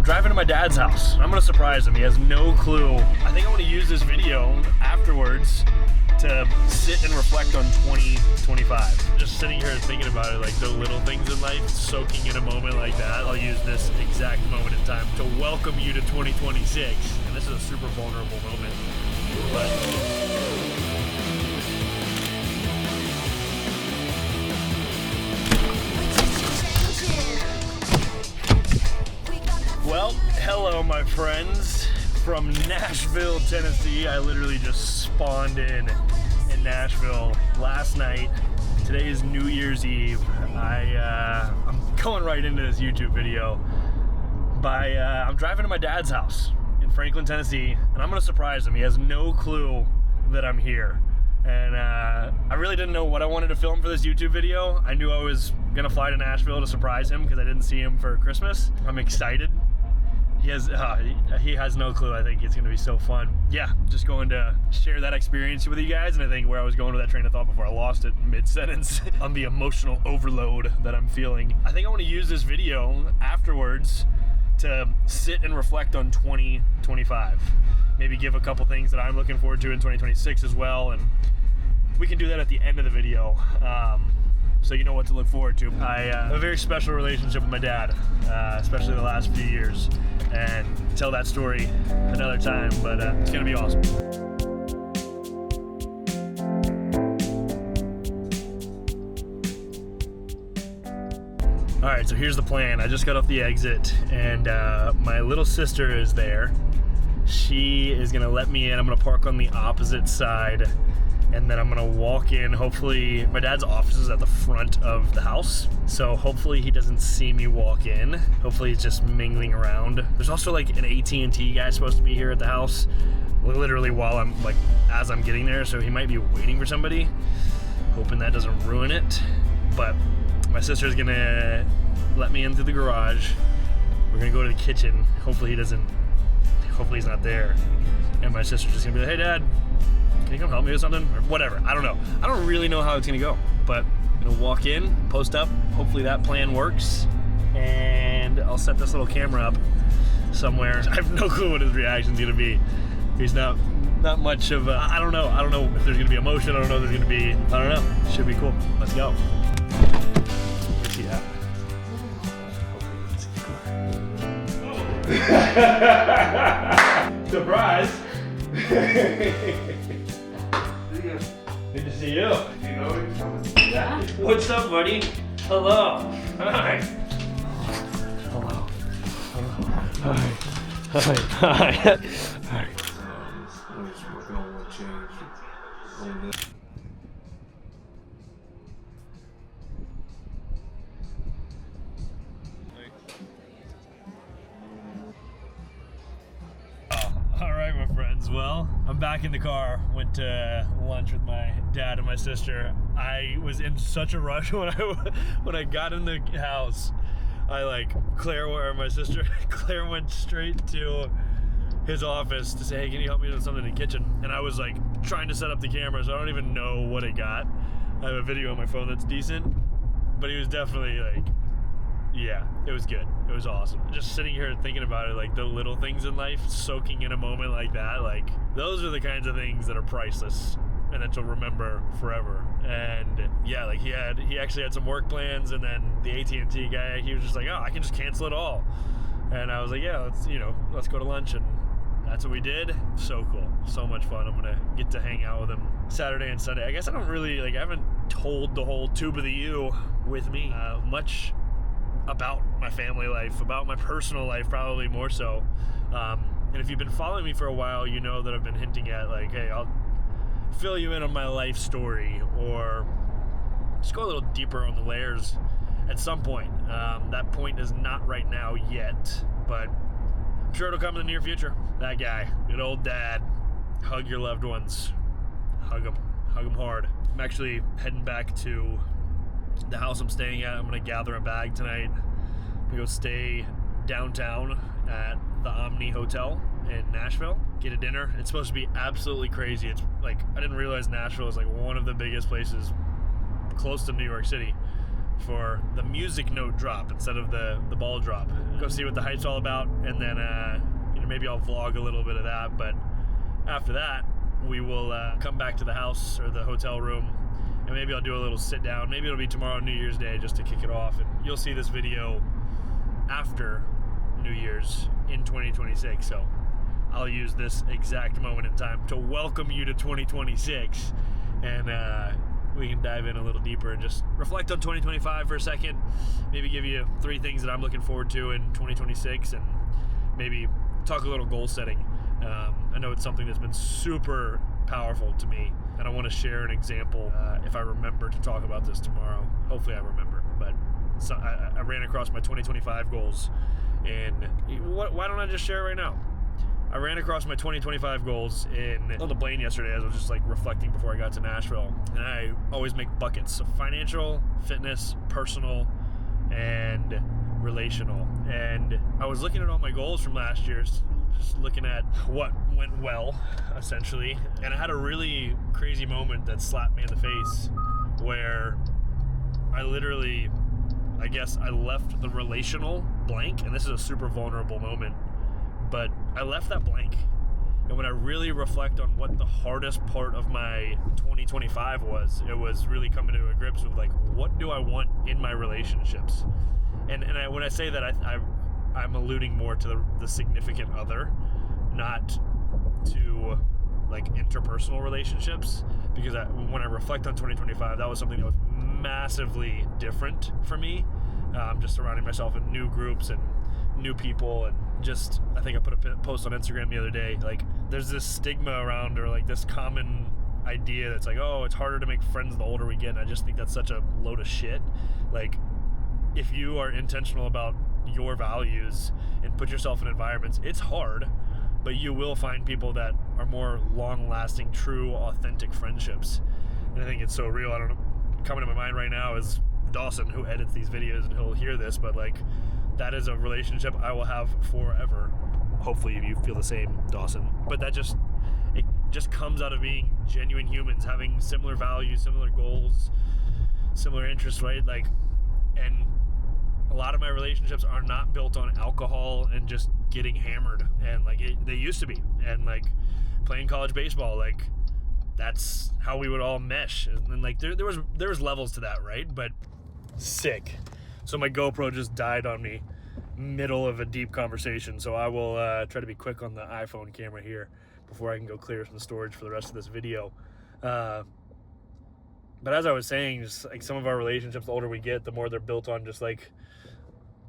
driving to my dad's house. I'm gonna surprise him. He has no clue. I think I want to use this video afterwards to sit and reflect on 2025. Just sitting here thinking about it, like the little things in life, soaking in a moment like that. I'll use this exact moment in time to welcome you to 2026. And this is a super vulnerable moment. Well, hello my friends from Nashville, Tennessee. I literally just spawned in Nashville last night. Today is New Year's Eve. I'm going right into this YouTube video. I'm driving to my dad's house in Franklin, Tennessee, and I'm gonna surprise him. He has no clue that I'm here. And I really didn't know what I wanted to film for this YouTube video. I knew I was gonna fly to Nashville to surprise him because I didn't see him for Christmas. I'm excited. He has no clue. I think it's gonna be so fun. Yeah, just going to share that experience with you guys, and I think where I was going with that train of thought before I lost it mid-sentence on the emotional overload that I'm feeling. I think I want to use this video afterwards to sit and reflect on 2025. Maybe give a couple things that I'm looking forward to in 2026 as well, and we can do that at the end of the video. So you know what to look forward to. I have a very special relationship with my dad, especially the last few years, and tell that story another time, but it's gonna be awesome. All right, so here's the plan. I just got off the exit, and my little sister is there. She is gonna let me in. I'm gonna park on the opposite side, and then I'm gonna walk in. Hopefully, my dad's office is at the front of the house, so hopefully he doesn't see me walk in. Hopefully he's just mingling around. There's also like an AT&T guy supposed to be here at the house, literally while as I'm getting there, so he might be waiting for somebody. Hoping that doesn't ruin it. But my sister's gonna let me in through the garage. We're gonna go to the kitchen. Hopefully he's not there. And my sister's just gonna be like, hey Dad, can you come help me with something? Or whatever, I don't know. I don't really know how it's gonna go, but I'm gonna walk in, post up, hopefully that plan works, and I'll set this little camera up somewhere. I have no clue what his reaction's gonna be. He's not much of a, I don't know if there's gonna be emotion, I don't know if there's gonna be, I don't know. Should be cool, let's go. Let's see that. Surprise! Good to see you. You know him? Yeah. What's up, buddy? Hello. Hi. Hello. Hello. Hi. Hi. Hi. All right, my friends. Well, I'm back in the car. Went to lunch with my dad and my sister. I was in such a rush when I got in the house. Claire went straight to his office to say, hey, can you help me with something in the kitchen? And I was trying to set up the camera, so I don't even know what it got. I have a video on my phone that's decent, but he was definitely yeah, it was good. It was awesome. Just sitting here thinking about it, the little things in life, soaking in a moment like that, those are the kinds of things that are priceless and that you'll remember forever. And yeah, he actually had some work plans, and then the AT&T guy, he was just like, oh, I can just cancel it all. And I was like, yeah, let's go to lunch, and that's what we did. So cool. So much fun. I'm gonna get to hang out with him Saturday and Sunday. I guess I don't really, I haven't told the whole tube of the U with me much about my family life, about my personal life, probably more so. And if you've been following me for a while, you know that I've been hinting at hey, I'll fill you in on my life story, or just go a little deeper on the layers at some point. That point is not right now yet, but I'm sure it'll come in the near future. That guy, good old dad. Hug your loved ones. Hug them hard. I'm actually heading back to the house I'm staying at. I'm gonna gather a bag tonight. I'm gonna go stay downtown at the Omni Hotel in Nashville. Get a dinner. It's supposed to be absolutely crazy. It's I didn't realize Nashville is one of the biggest places close to New York City for the music note drop instead of the ball drop. go see what the HIIT's all about, and then maybe I'll vlog a little bit of that. But after that, we will come back to the house or the hotel room, and maybe I'll do a little sit down. Maybe it'll be tomorrow, New Year's Day, just to kick it off. And you'll see this video after New Year's in 2026. So I'll use this exact moment in time to welcome you to 2026, and we can dive in a little deeper and just reflect on 2025 for a second. Maybe give you 3 things that I'm looking forward to in 2026, and maybe talk a little goal setting. I know it's something that's been super powerful to me, and I want to share an example if I remember to talk about this tomorrow. Hopefully I remember. But so I ran across my 2025 goals, and why don't I just share it right now? I ran across my 2025 goals on the plane yesterday as I was just like reflecting before I got to Nashville. And I always make buckets. So financial, fitness, personal, and relational. And I was looking at all my goals from last year, just looking at what went well, essentially. And I had a really crazy moment that slapped me in the face where I literally, I guess I left the relational blank. And this is a super vulnerable moment, but I left that blank. And when I really reflect on what the hardest part of my 2025 was, it was really coming to grips with like, what do I want in my relationships? And when I say that, I'm alluding more to the significant other, not to like interpersonal relationships, because when I reflect on 2025, that was something that was massively different for me. Just surrounding myself in new groups and new people, and just, I think I put a post on Instagram the other day, like there's this stigma around, or like this common idea that's like, oh, it's harder to make friends the older we get. And I just think that's such a load of shit. Like, if you are intentional about your values and put yourself in environments, it's hard, but you will find people that are more long-lasting, true, authentic friendships. And I think it's so real. I don't know, coming to my mind right now is Dawson, who edits these videos, and he'll hear this, but like, that is a relationship I will have forever. Hopefully you feel the same, Dawson. But it just comes out of being genuine humans, having similar values, similar goals, similar interests, right? Like, and a lot of my relationships are not built on alcohol and just getting hammered, and like they used to be. And like playing college baseball, like that's how we would all mesh. And then like there was levels to that, right? But sick. So my GoPro just died on me middle of a deep conversation. So I will try to be quick on the iPhone camera here before I can go clear some storage for the rest of this video. But as I was saying, just like some of our relationships, the older we get, the more they're built on just like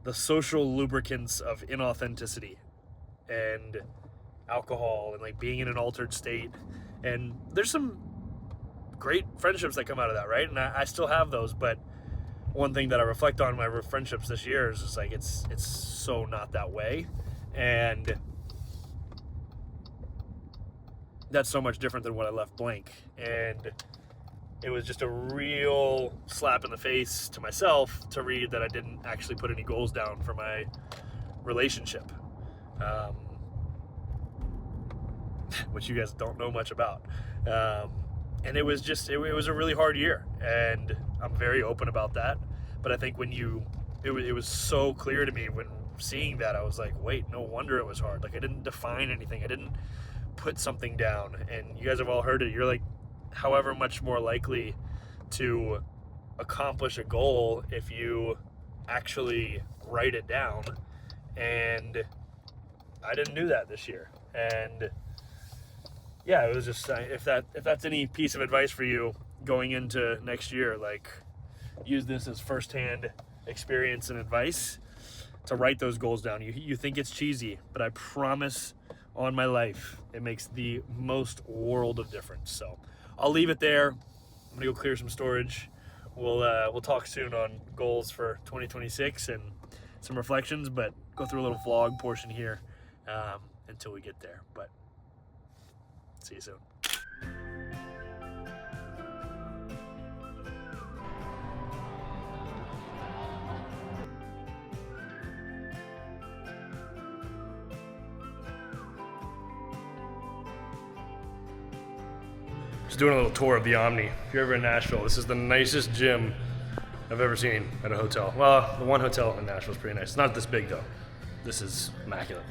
the social lubricants of inauthenticity and alcohol and like being in an altered state. And there's some great friendships that come out of that, right? And I still have those, but one thing that I reflect on my friendships this year is just like it's so not that way, and that's so much different than what I left blank. And it was just a real slap in the face to myself to read that I didn't actually put any goals down for my relationship, which you guys don't know much about. And it was a really hard year, and I'm very open about that. But I think when it was so clear to me when seeing that, I was like, wait, no wonder it was hard. Like, I didn't define anything. I didn't put something down. And you guys have all heard it. You're like, however much more likely to accomplish a goal if you actually write it down. And I didn't do that this year. And yeah, it was just, if that's any piece of advice for you going into next year, like, use this as firsthand experience and advice to write those goals down. You think it's cheesy, but I promise on my life, it makes the most world of difference. So I'll leave it there. I'm gonna go clear some storage. We'll talk soon on goals for 2026 and some reflections, but go through a little vlog portion here until we get there. But see you soon. Just doing a little tour of the Omni. If you're ever in Nashville, this is the nicest gym I've ever seen at a hotel. Well, the one hotel in Nashville is pretty nice. It's not this big though. this is immaculate.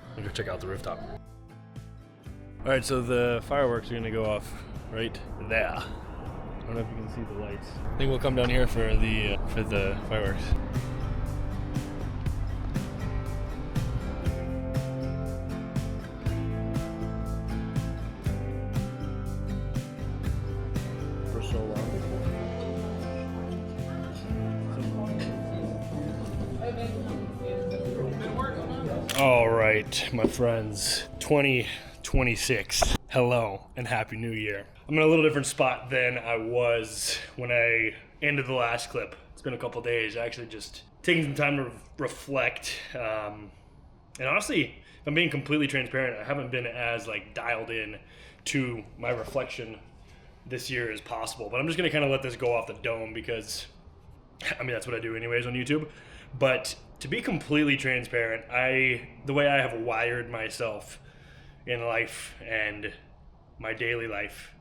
I'm gonna go check out the rooftop. All right, so the fireworks are gonna go off right there. I don't know if you can see the lights. I think we'll come down here for the fireworks. For so long. All right, my friends, 2026. Hello and Happy New Year. I'm in a little different spot than I was when I ended the last clip. It's been a couple days. I actually just taking some time to reflect. And honestly, if I'm being completely transparent, I haven't been as like dialed in to my reflection this year as possible. But I'm just gonna kind of let this go off the dome because, I mean, that's what I do anyways on YouTube. But to be completely transparent, the way I have wired myself in life and my daily life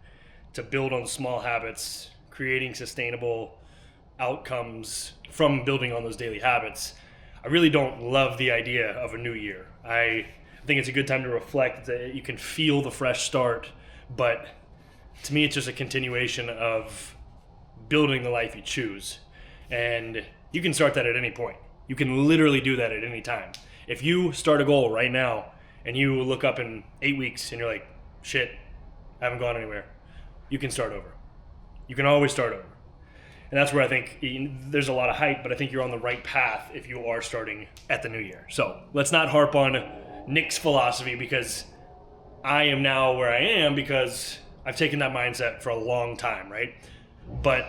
to build on small habits, creating sustainable outcomes from building on those daily habits, I really don't love the idea of a new year. I think it's a good time to reflect, that you can feel the fresh start, but to me it's just a continuation of building the life you choose. And you can start that at any point. You can literally do that at any time. If you start a goal right now and you look up in 8 weeks and you're like, shit, I haven't gone anywhere, you can start over. You can always start over. And that's where I think there's a lot of hype, but I think you're on the right path if you are starting at the new year. So let's not harp on Nick's philosophy, because I am now where I am because I've taken that mindset for a long time, right? But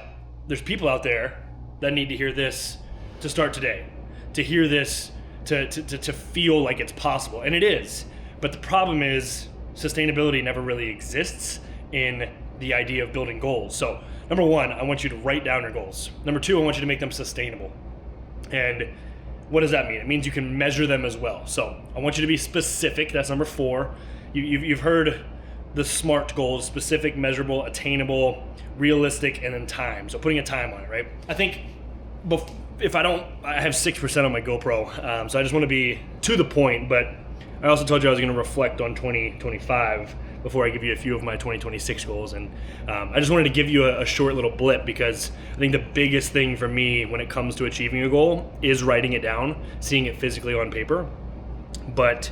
there's people out there that need to hear this to start today, to hear this, to feel like it's possible. And it is. But the problem is sustainability never really exists in the idea of building goals. So number one, I want you to write down your goals. Number two, I want you to make them sustainable. And what does that mean? It means you can measure them as well. So I want you to be specific. That's number four. You've heard the SMART goals: specific, measurable, attainable, realistic, and then time. So putting a time on it, right? I think I have 6% on my GoPro, so I just want to be to the point, but I also told you I was going to reflect on 2025 before I give you a few of my 2026 goals. And I just wanted to give you a short little blip, because I think the biggest thing for me when it comes to achieving a goal is writing it down, seeing it physically on paper, but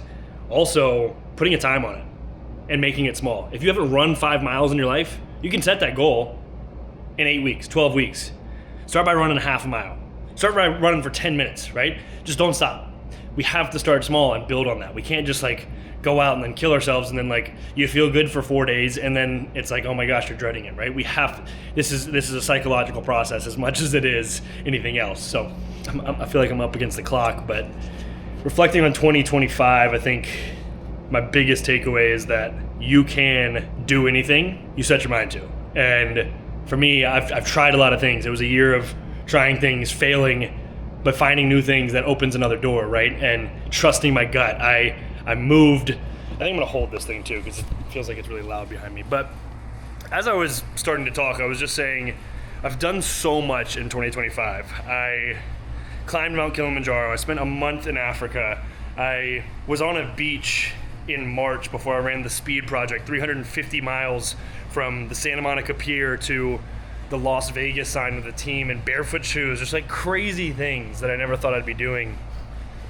also putting a time on it and making it small. If you haven't run 5 miles in your life, you can set that goal in 8 weeks, 12 weeks. Start by running a half a mile. Start by running for 10 minutes, right? Just don't stop. We have to start small and build on that. We can't just like go out and then kill ourselves and then like you feel good for 4 days and then it's like, oh my gosh, you're dreading it, right? This is a psychological process as much as it is anything else. So I feel like I'm up against the clock, but reflecting on 2025, I think my biggest takeaway is that you can do anything you set your mind to. And for me, I've tried a lot of things. It was a year of trying things, failing, but finding new things that opens another door, right? And trusting my gut. I moved. I think I'm gonna hold this thing too, because it feels like it's really loud behind me. But as I was starting to talk, I was just saying, I've done so much in 2025. I climbed Mount Kilimanjaro. I spent a month in Africa. I was on a beach in March before I ran the speed project, 350 miles from the Santa Monica Pier to the Las Vegas sign of the team in barefoot shoes, just like crazy things that I never thought I'd be doing.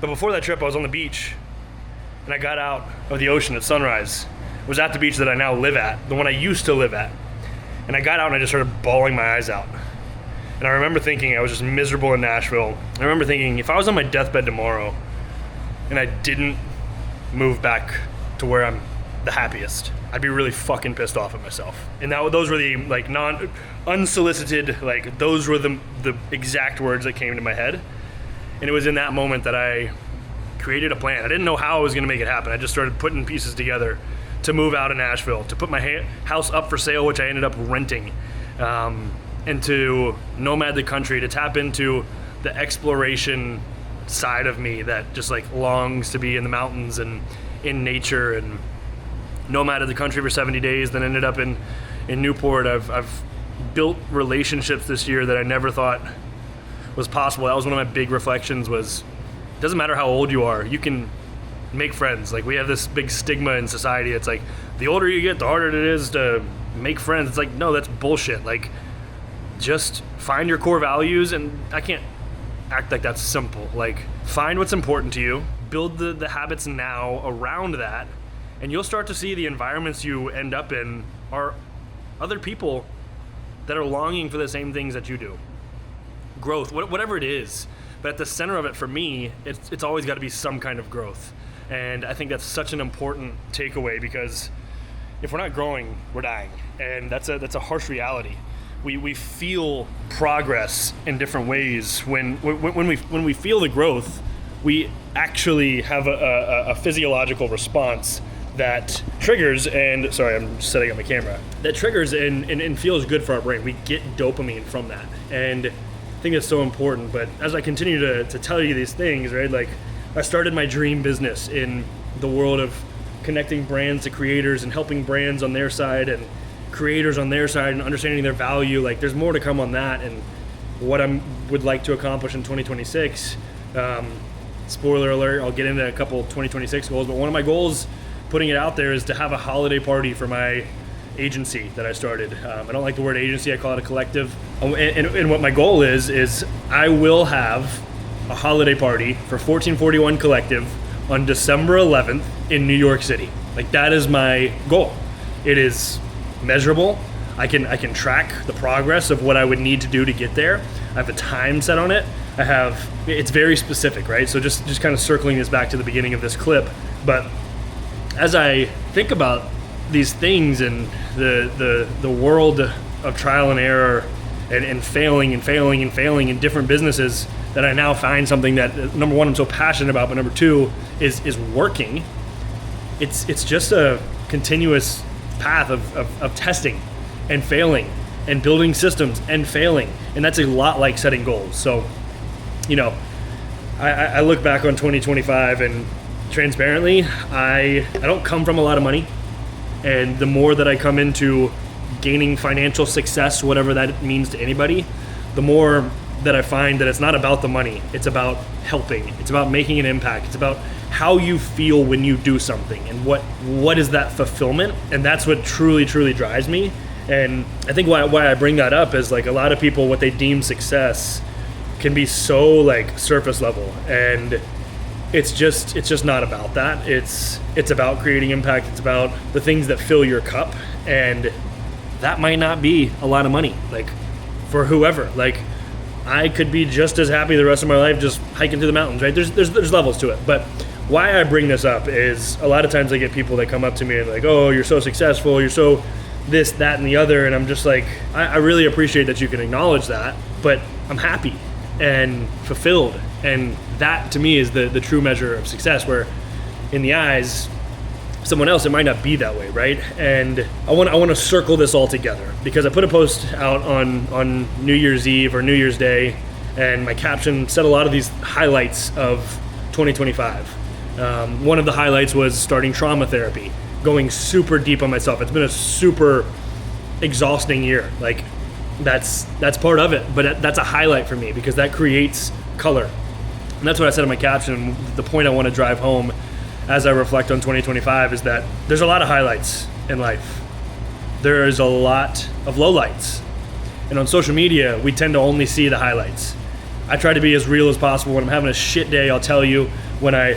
But before that trip, I was on the beach and I got out of the ocean at sunrise. I was at the beach that I now live at, the one I used to live at. And I got out and I just started bawling my eyes out. And I remember thinking, I was just miserable in Nashville. I remember thinking, if I was on my deathbed tomorrow and I didn't move back to where I'm the happiest, I'd be really fucking pissed off at myself. And those were the like unsolicited, like those were the exact words that came to my head. And it was in that moment that I created a plan. I didn't know how I was gonna make it happen. I just started putting pieces together to move out of Nashville, to put my house up for sale, which I ended up renting, and to nomad the country, to tap into the exploration side of me that just like longs to be in the mountains and in nature, and nomaded the country for 70 days, then ended up in Newport. I've built relationships this year that I never thought was possible. That was one of my big reflections, was doesn't matter how old you are, you can make friends. Like, we have this big stigma in society. It's like, the older you get, the harder it is to make friends. It's like, no, that's bullshit. Like, just find your core values, and I can't act like that's simple. Like, find what's important to you, build the habits now around that, and you'll start to see the environments you end up in are other people that are longing for the same things that you do. Growth, whatever it is. But at the center of it, for me, it's always got to be some kind of growth. And I think that's such an important takeaway, because if we're not growing, we're dying. And that's a harsh reality. We feel progress in different ways. When we feel the growth, we actually have a physiological response that triggers, and sorry, I'm just setting up my camera, that triggers and feels good for our brain. We get dopamine from that. And I think that's so important. But as I continue to tell you these things, right, like, I started my dream business in the world of connecting brands to creators and helping brands on their side and creators on their side and understanding their value. Like, there's more to come on that, and what I would like to accomplish in 2026. Spoiler alert, I'll get into a couple 2026 goals, but one of my goals, putting it out there, is to have a holiday party for my agency that I started. I don't like the word agency, I call it a collective. And what my goal is I will have a holiday party for 1441 Collective on December 11th in New York City. Like, that is my goal. It is measurable. I can track the progress of what I would need to do to get there. I have a time set on it. It's very specific, right? So just kind of circling this back to the beginning of this clip. But as I think about these things and the world of trial and error and failing in different businesses, that I now find something that, number one, I'm so passionate about, but number two is working. It's just a continuous path of testing and failing and building systems and failing. And that's a lot like setting goals. So, I look back on 2025, and transparently, I don't come from a lot of money. And the more that I come into gaining financial success, whatever that means to anybody, the more that I find that it's not about the money. It's about helping. It's about making an impact. It's about how you feel when you do something, and what is that fulfillment. And that's what truly drives me. And I think why I bring that up is, like, a lot of people, what they deem success can be so, like, surface level, and it's just not about that. It's about creating impact. It's about the things that fill your cup, and that might not be a lot of money, like, for whoever. Like, I could be just as happy the rest of my life just hiking through the mountains, right? There's levels to it. But why I bring this up is, a lot of times I get people that come up to me and like, oh, you're so successful, you're so this, that, and the other, and I'm just like, I really appreciate that you can acknowledge that, but I'm happy and fulfilled, and that to me is the true measure of success, where in the eyes of someone else it might not be that way, right? And I want to circle this all together, because I put a post out on New Year's Eve or New Year's Day, and my caption said a lot of these highlights of 2025. One of the highlights was starting trauma therapy, going super deep on myself. It's been a super exhausting year. Like, that's part of it, but that's a highlight for me, because that creates color. And that's what I said in my caption. The point I want to drive home as I reflect on 2025 is that there's a lot of highlights in life. There is a lot of lowlights. And on social media, we tend to only see the highlights. I try to be as real as possible. When I'm having a shit day, I'll tell you. I'm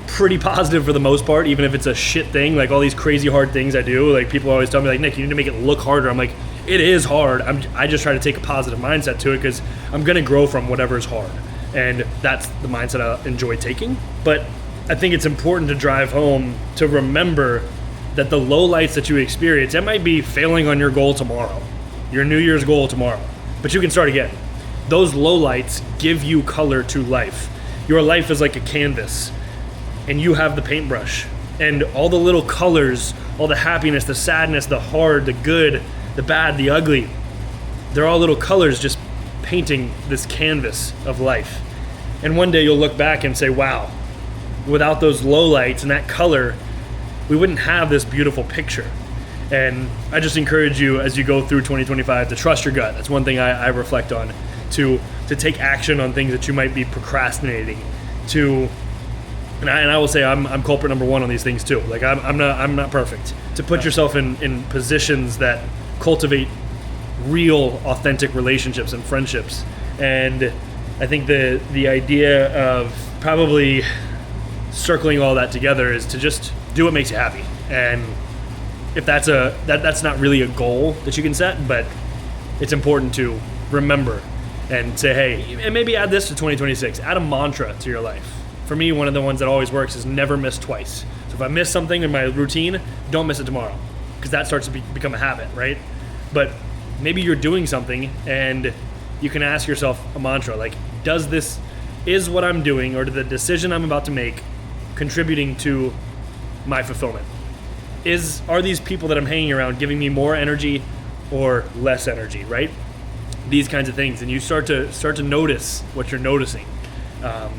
pretty positive for the most part, even if it's a shit thing, like all these crazy hard things I do. Like, people always tell me, like, Nick, you need to make it look harder. I'm like, it is hard. I just try to take a positive mindset to it, because I'm gonna grow from whatever is hard, and that's the mindset I enjoy taking. But I think it's important to drive home to remember that the lowlights that you experience, it might be failing on your goal tomorrow, your New Year's goal tomorrow, but you can start again. Those lowlights give you color to life. Your life is like a canvas, and you have the paintbrush, and all the little colors, all the happiness, the sadness, the hard, the good, the bad, the ugly, they're all little colors just painting this canvas of life. And one day you'll look back and say, wow, without those lowlights and that color, we wouldn't have this beautiful picture. And I just encourage you, as you go through 2025, to trust your gut. That's one thing I reflect on, to to take action on things that you might be procrastinating, to and I will say I'm culprit number one on these things too. Like I'm not perfect. To put yourself in positions that cultivate real, authentic relationships and friendships. And I think the idea of probably circling all that together is to just do what makes you happy. And if that's not really a goal that you can set, but it's important to remember and say, hey, and maybe add this to 2026. Add a mantra to your life. For me, one of the ones that always works is never miss twice. So if I miss something in my routine, don't miss it tomorrow, because that starts to become a habit, right? But maybe you're doing something and you can ask yourself a mantra like, is what I'm doing or the decision I'm about to make contributing to my fulfillment? Are these people that I'm hanging around giving me more energy or less energy, right? These kinds of things, and you start to notice what you're noticing.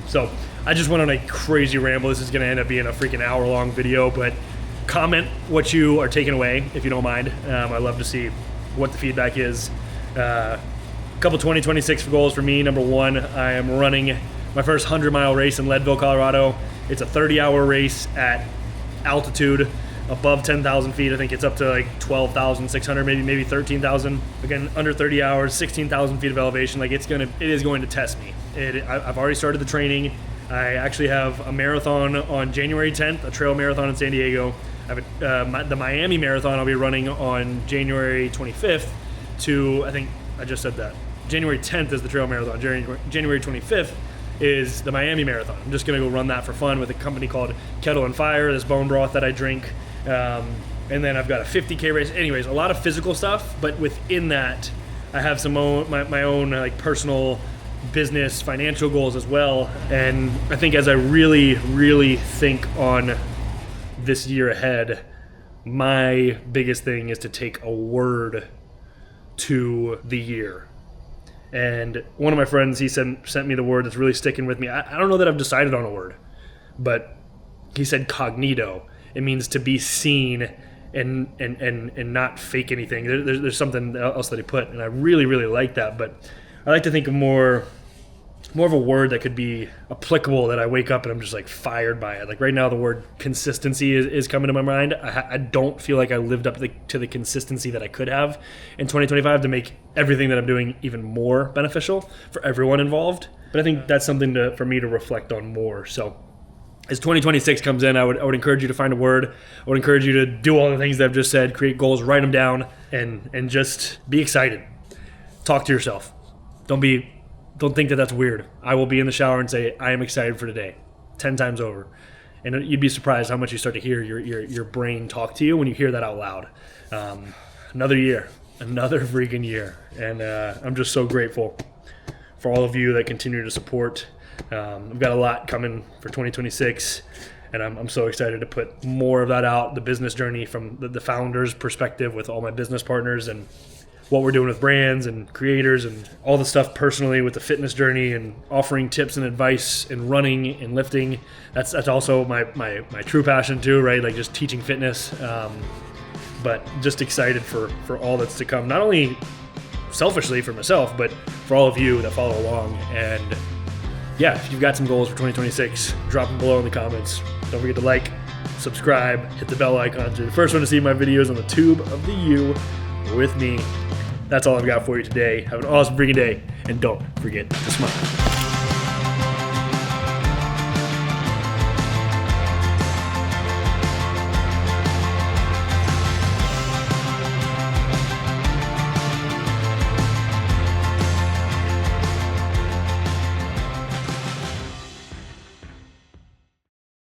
So I just went on a crazy ramble. This is going to end up being a freaking hour-long video, but comment what you are taking away if you don't mind. I'd love to see what the feedback is. Couple 2026 goals for me. Number one, I am running my first 100-mile race in Leadville, Colorado. It's a 30-hour race at altitude above 10,000 feet. I think it's up to like 12,600, maybe 13,000. Again, under 30 hours, 16,000 feet of elevation. Like it is going to test me. I've already started the training. I actually have a marathon on January 10th, a trail marathon in San Diego. I have the Miami Marathon I'll be running on January 25th I think I just said that. January 10th is the trail marathon. January 25th is the Miami Marathon. I'm just going to go run that for fun with a company called Kettle and Fire, this bone broth that I drink. And then I've got a 50K race. Anyways, a lot of physical stuff, but within that, I have some my own like personal business, financial goals as well. And I think as I really, really think on this year ahead, my biggest thing is to take a word to the year. And one of my friends, he sent me the word that's really sticking with me. I don't know that I've decided on a word, but he said cognito. It means to be seen and not fake anything. There's something else that he put, and I really, really like that. But I like to think of more of a word that could be applicable, that I wake up and I'm just like fired by it. Like right now, the word consistency is coming to my mind. I don't feel like I lived up to the consistency that I could have in 2025 to make everything that I'm doing even more beneficial for everyone involved. But I think that's something for me to reflect on more. So as 2026 comes in, I would encourage you to find a word. I would encourage you to do all the things that I've just said, create goals, write them down, and just be excited. Talk to yourself. Don't think that that's weird. I will be in the shower and say, I am excited for today, 10 times over. And you'd be surprised how much you start to hear your brain talk to you when you hear that out loud. Another year, another freaking year. And I'm just so grateful for all of you that continue to support. I've got a lot coming for 2026, and I'm so excited to put more of that out, the business journey from the founder's perspective with all my business partners, and what we're doing with brands and creators and all the stuff personally with the fitness journey and offering tips and advice and running and lifting. That's also my true passion too, right? Like just teaching fitness. But just excited for all that's to come, not only selfishly for myself, but for all of you that follow along. And yeah, if you've got some goals for 2026, drop them below in the comments. Don't forget to like, subscribe, hit the bell icon to be the first one to see my videos on the tube of the U with me. That's all I've got for you today. Have an awesome freaking day, and don't forget to smile.